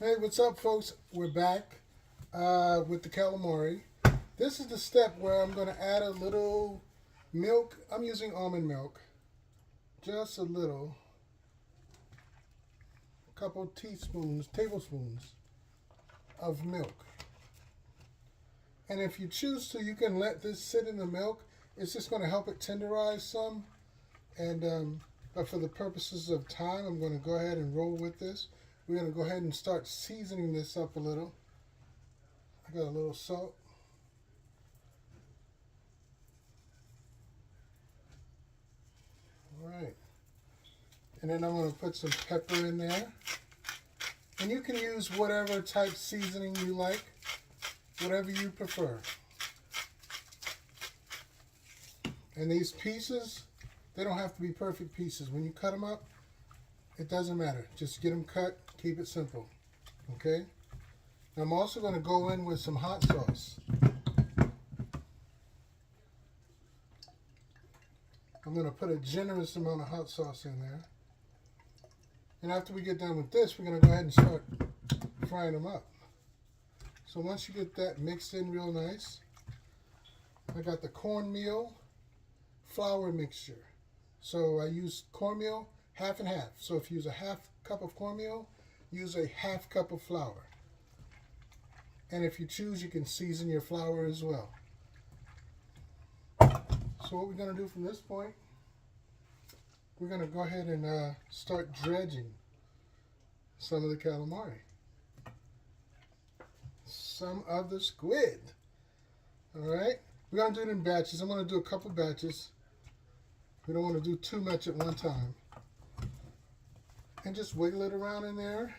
Hey, what's up, folks? We're back with the calamari. This is the step where I'm going to add a little milk. I'm using almond milk, just a little, a couple teaspoons, tablespoons of milk. And if you choose to, you can let this sit in the milk. It's just going to help it tenderize some. And but for the purposes of time, I'm going to go ahead and roll with this. We're going to go ahead and start seasoning this up a little. I got a little salt. All right. And then I'm going to put some pepper in there. And you can use whatever type seasoning you like, whatever you prefer. And these pieces, they don't have to be perfect pieces. When you cut them up, it doesn't matter. Just get them cut, keep it simple. Okay? Now I'm also going to go in with some hot sauce. I'm going to put a generous amount of hot sauce in there. And after we get done with this, we're going to go ahead and start frying them up. So once you get that mixed in real nice, I got the cornmeal flour mixture. So I use cornmeal half and half. So if you use a half cup of cornmeal, use a half cup of flour. And if you choose, you can season your flour as well. So what we're going to do from this point, we're going to go ahead and start dredging some of the calamari. Some of the squid. All right? We're going to do it in batches. I'm going to do a couple batches. We don't want to do too much at one time. And just wiggle it around in there.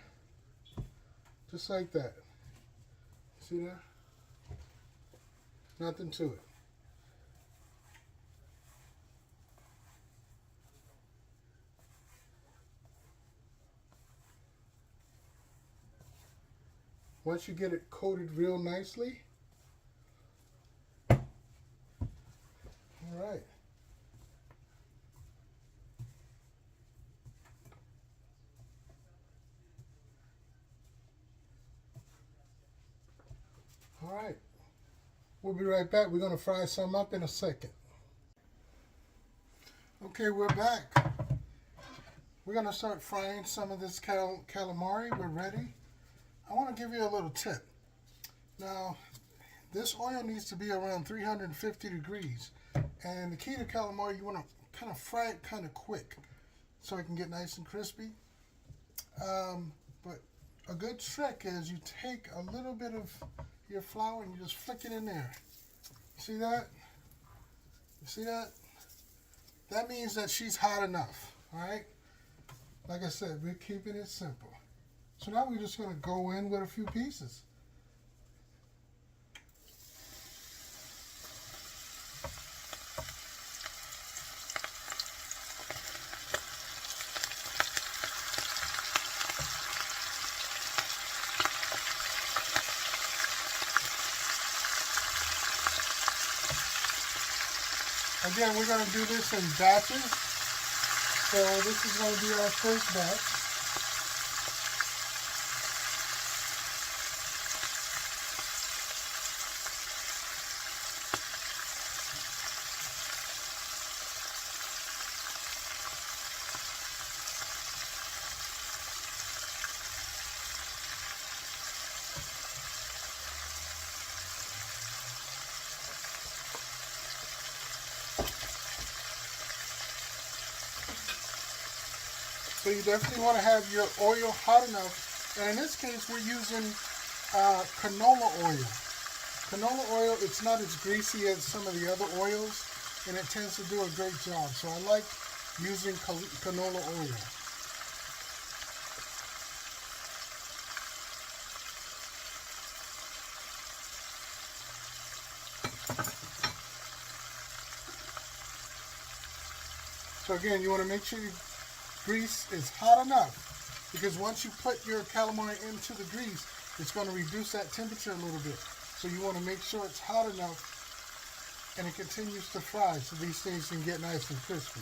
Just like that. See that? Nothing to it. Once you get it coated real nicely, all right. All right. We'll be right back. We're going to fry some up in a second. Okay, we're back. We're going to start frying some of this calamari. We're ready. I want to give you a little tip. Now, this oil needs to be around 350 degrees. And the key to calamari, you want to kind of fry it kind of quick so it can get nice and crispy. But a good trick is you take a little bit of your flour and you just flick it in there. See that? You see that? That means that she's hot enough. All right? Like I said, we're keeping it simple. So now we're just going to go in with a few pieces. Again, we're going to do this in batches. So this is going to be our first batch. So you definitely want to have your oil hot enough. And in this case, we're using canola oil. Canola oil, it's not as greasy as some of the other oils, and it tends to do a great job. So I like using canola oil. So again, you want to make sure your grease is hot enough, because once you put your calamari into the grease, it's going to reduce that temperature a little bit. So you want to make sure it's hot enough and it continues to fry so these things can get nice and crispy.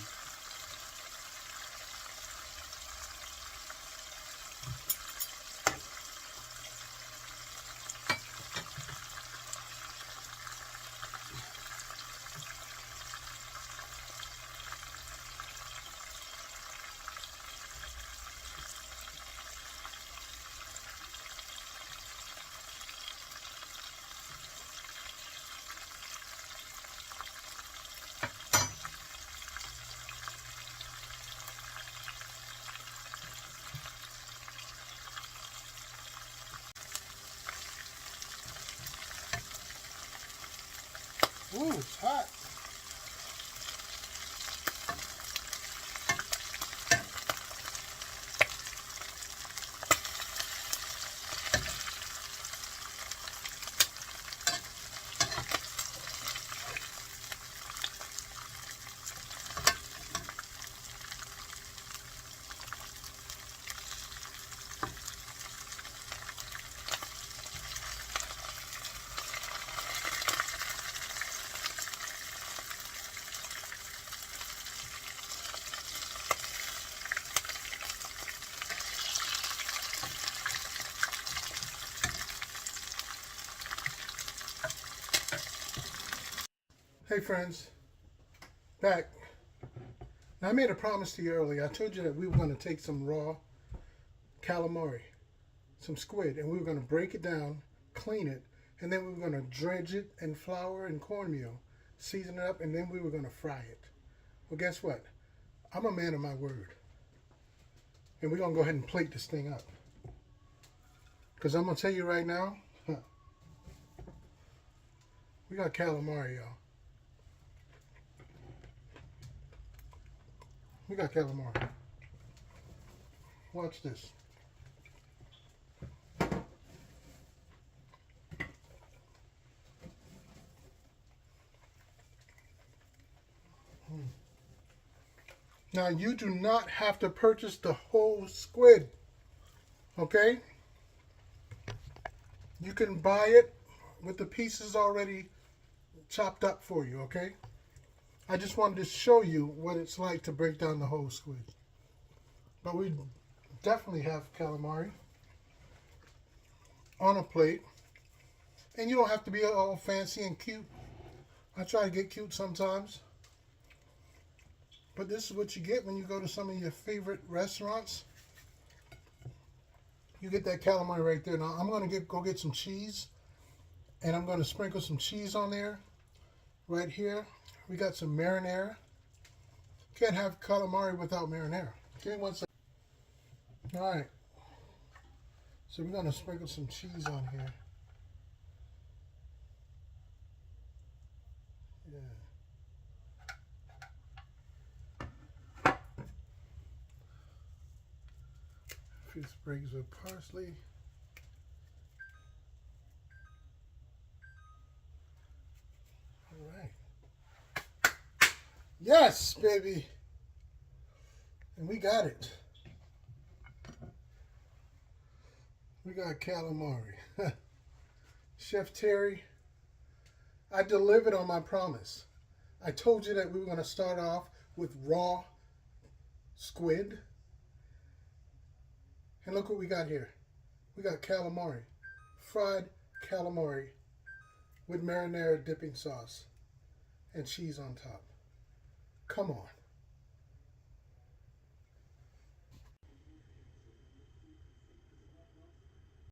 Ooh, it's hot. Hey friends, back. Now I made a promise to you earlier. I told you that we were going to take some raw calamari, some squid, and we were going to break it down, clean it, and then we were going to dredge it in flour and cornmeal, season it up, and then we were going to fry it. Well, guess what? I'm a man of my word. And we're going to go ahead and plate this thing up. Because I'm going to tell you right now, we got calamari, y'all. We got calamari. Watch this. Now you do not have to purchase the whole squid, okay? You can buy it with the pieces already chopped up for you, okay? I just wanted to show you what it's like to break down the whole squid. But we definitely have calamari on a plate. And you don't have to be all fancy and cute. I try to get cute sometimes. But this is what you get when you go to some of your favorite restaurants. You get that calamari right there. Now I'm going to go get some cheese. And I'm going to sprinkle some cheese on there. Right here. We got some marinara. Can't have calamari without marinara. Okay, one second. Alright. So we're going to sprinkle some cheese on here. A few sprigs of parsley. Alright. Yes, baby. And we got it. We got calamari. Chef Terry, I delivered on my promise. I told you that we were going to start off with raw squid. And look what we got here. We got calamari. Fried calamari with marinara dipping sauce and cheese on top. Come on.